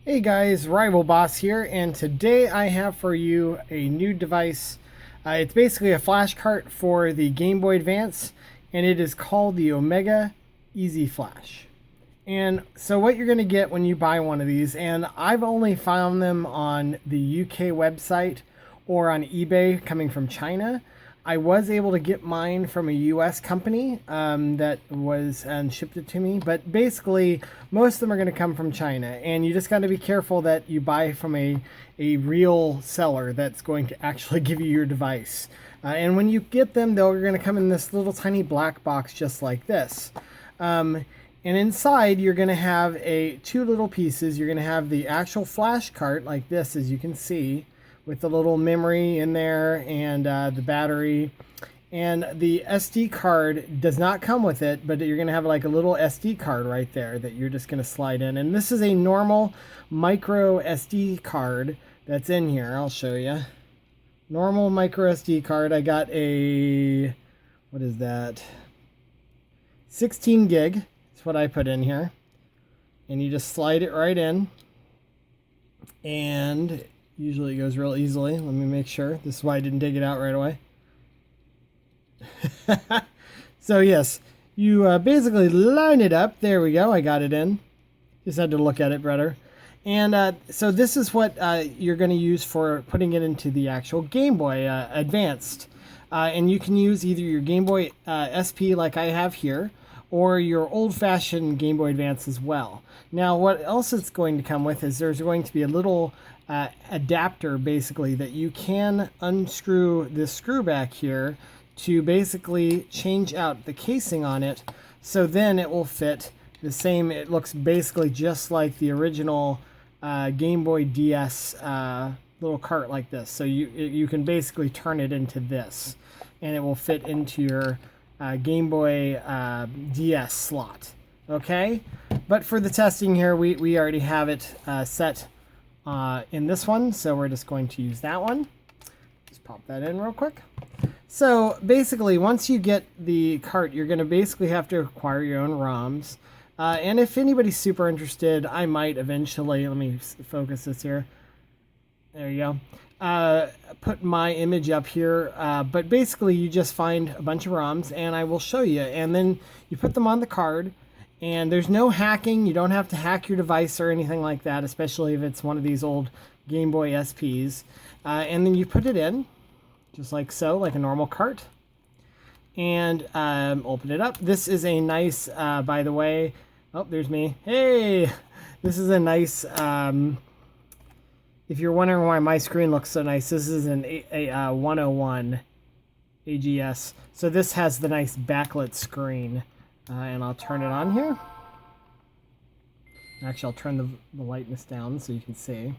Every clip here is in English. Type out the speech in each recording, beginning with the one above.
Hey guys, RivalBoss here, and today I have for you a new device. It's basically a flashcart for the Game Boy Advance, and it is called the Omega Easy Flash. And so what you're going to get when you buy one of these, and I've only found them on the UK website or on eBay coming from China. I was able to get mine from a US company that was shipped it to me, but basically most of them are going to come from China, and you just got to be careful that you buy from a real seller that's going to actually give you your device. And when you get them, they're going to come in this little tiny black box just like this. And inside you're going to have two little pieces. You're going to have the actual flash cart like this, as you can see, with the little memory in there and the battery. And the SD card does not come with it, but you're going to have like a little SD card right there that you're just going to slide in. And this is a normal micro SD card that's in here. I'll show you. Normal micro SD card. I got a, what is that? 16 gig. That's what I put in here. And you just slide it right in. And usually it goes real easily. Let me make sure. This is why I didn't take it out right away. So yes, you basically line it up. There we go. I got it in. Just had to look at it better. And so this is what you're going to use for putting it into the actual Game Boy Advanced. And you can use either your Game Boy SP like I have here, or your old-fashioned Game Boy Advance as well. Now, what else it's going to come with is there's going to be a little adapter, basically, that you can unscrew this screw back here to basically change out the casing on it, so then it will fit the same. It looks basically just like the original Game Boy DS little cart like this. So you can basically turn it into this, and it will fit into your Game Boy DS slot. Okay, but for the testing here, we already have it set in this one, so we're just going to use that one. Just pop that in real quick. So basically, once you get the cart, you're going to basically have to acquire your own ROMs. And if anybody's super interested, I might eventually, let me focus this here. There you go. Put my image up here. But basically, you just find a bunch of ROMs, and I will show you. And then you put them on the card. And there's no hacking. You don't have to hack your device or anything like that, especially if it's one of these old Game Boy SPs. And then you put it in, just like so, like a normal cart. And open it up. This is a nice, by the way, oh, there's me. Hey! This is a nice, if you're wondering why my screen looks so nice, this is a 101 AGS. So this has the nice backlit screen. And I'll turn it on here. Actually, I'll turn the lightness down so you can see.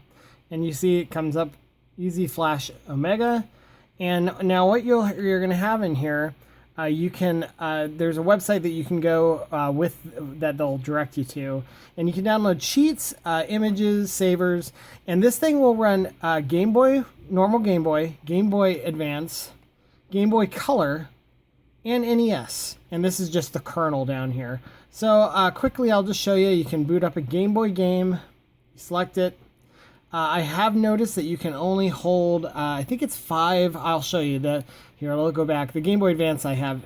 And you see it comes up Easy Flash Omega. And now what you're going to have in here, you can, there's a website that you can go with that they'll direct you to. And you can download cheats, images, savers. And this thing will run Game Boy, normal Game Boy, Game Boy Advance, Game Boy Color, and NES. And this is just the kernel down here. So quickly, I'll just show you. You can boot up a Game Boy game, select it. I have noticed that you can only hold, I think it's 5. I'll show you that. Here, I'll go back. The Game Boy Advance I have,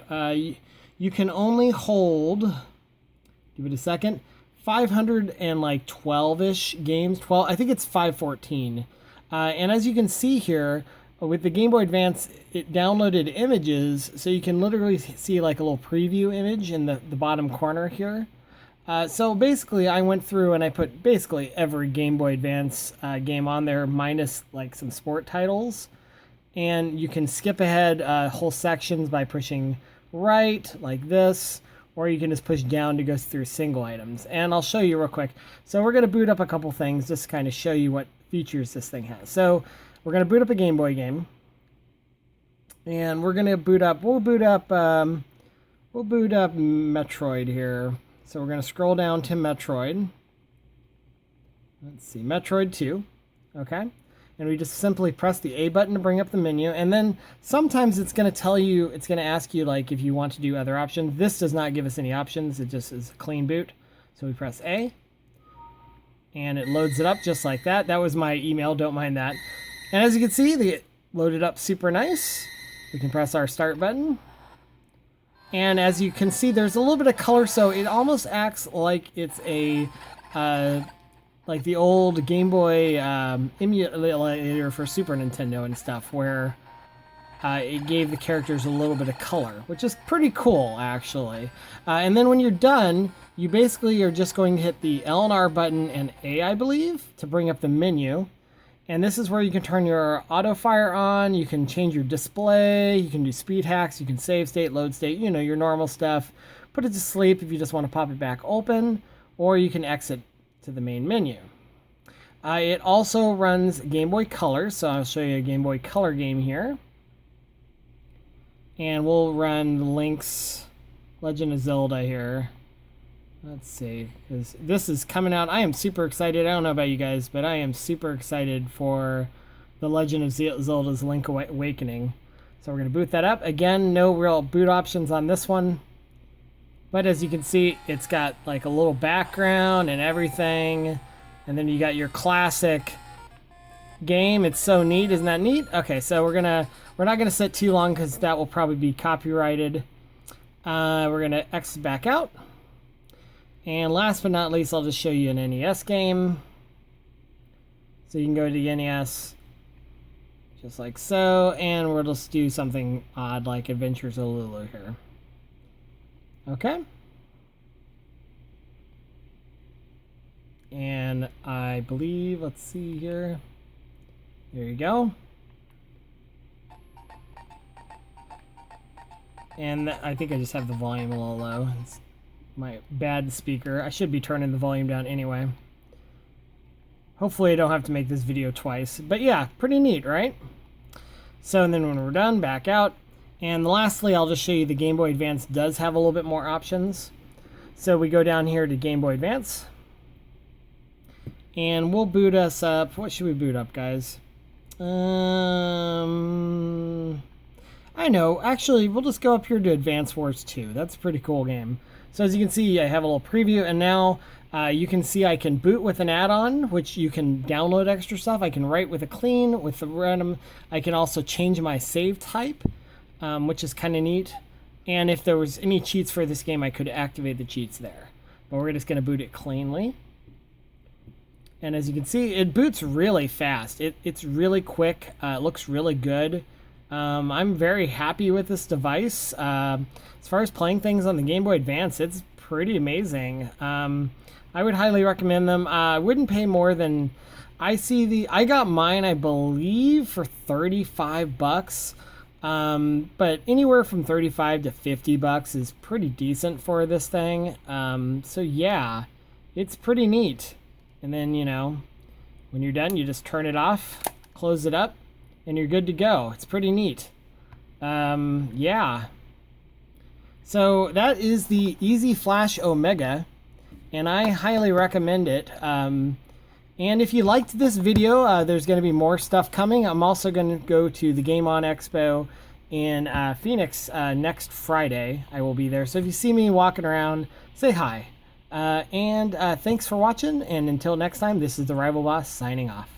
you can only hold, give it a second, 512-ish games. 12, I think it's 514. And as you can see here, with the Game Boy Advance, it downloaded images, so you can literally see like a little preview image in the bottom corner here. So basically, I went through and I put basically every Game Boy Advance game on there, minus like some sport titles. And you can skip ahead whole sections by pushing right, like this, or you can just push down to go through single items. And I'll show you real quick. So we're going to boot up a couple things just to kind of show you what features this thing has. So we're going to boot up a Game Boy game. And we're going to boot up, we'll boot up Metroid here. So we're going to scroll down to Metroid. Let's see, Metroid 2. Okay. And we just simply press the A button to bring up the menu. And then sometimes it's going to tell you, it's going to ask you like if you want to do other options. This does not give us any options. It just is a clean boot. So we press A. And it loads it up just like that. That was my email, don't mind that. And as you can see, they loaded up super nice. We can press our start button. And as you can see, there's a little bit of color, so it almost acts like it's a, like the old Game Boy emulator for Super Nintendo and stuff, where it gave the characters a little bit of color, which is pretty cool, actually. And then when you're done, you basically are just going to hit the L and R button and A, I believe, to bring up the menu. And this is where you can turn your auto fire on, you can change your display, you can do speed hacks, you can save state, load state, you know, your normal stuff. Put it to sleep if you just want to pop it back open, or you can exit to the main menu. It also runs Game Boy Color, so I'll show you a Game Boy Color game here. And we'll run Link's Legend of Zelda here. Let's see, because this is coming out. I am super excited. I don't know about you guys, but I am super excited for The Legend of Zelda's Link Awakening. So we're going to boot that up. Again, no real boot options on this one. But as you can see, it's got like a little background and everything. And then you got your classic game. It's so neat. Isn't that neat? Okay, so we're not going to sit too long because that will probably be copyrighted. We're going to exit back out. And last but not least, I'll just show you an NES game. So you can go to the NES, just like so, and we'll just do something odd like Adventures of Lulu here. Okay. And I believe, let's see here. There you go. And I think I just have the volume a little low. It's my bad speaker. I should be turning the volume down anyway. Hopefully I don't have to make this video twice. But yeah, pretty neat, right? So and then when we're done, back out. And lastly, I'll just show you the Game Boy Advance does have a little bit more options. So we go down here to Game Boy Advance. And we'll boot us up. What should we boot up, guys? I know. Actually, we'll just go up here to Advance Wars 2. That's a pretty cool game. So as you can see, I have a little preview, and now you can see I can boot with an add-on, which you can download extra stuff. I can write with a clean, with the random. I can also change my save type, which is kind of neat. And if there was any cheats for this game, I could activate the cheats there. But we're just going to boot it cleanly. And as you can see, it boots really fast. It's really quick. It looks really good. I'm very happy with this device. As far as playing things on the Game Boy Advance, it's pretty amazing. I would highly recommend them. I wouldn't pay more than, I got mine, I believe, for 35 bucks. But anywhere from 35 to 50 bucks is pretty decent for this thing. So yeah, it's pretty neat. And then, you know, when you're done, you just turn it off, close it up, and you're good to go. It's pretty neat. Yeah. So that is the Easy Flash Omega, and I highly recommend it. And if you liked this video, there's going to be more stuff coming. I'm also going to go to the Game On Expo in Phoenix next Friday. I will be there. So if you see me walking around, say hi. And thanks for watching, and until next time, this is the RivalBoss signing off.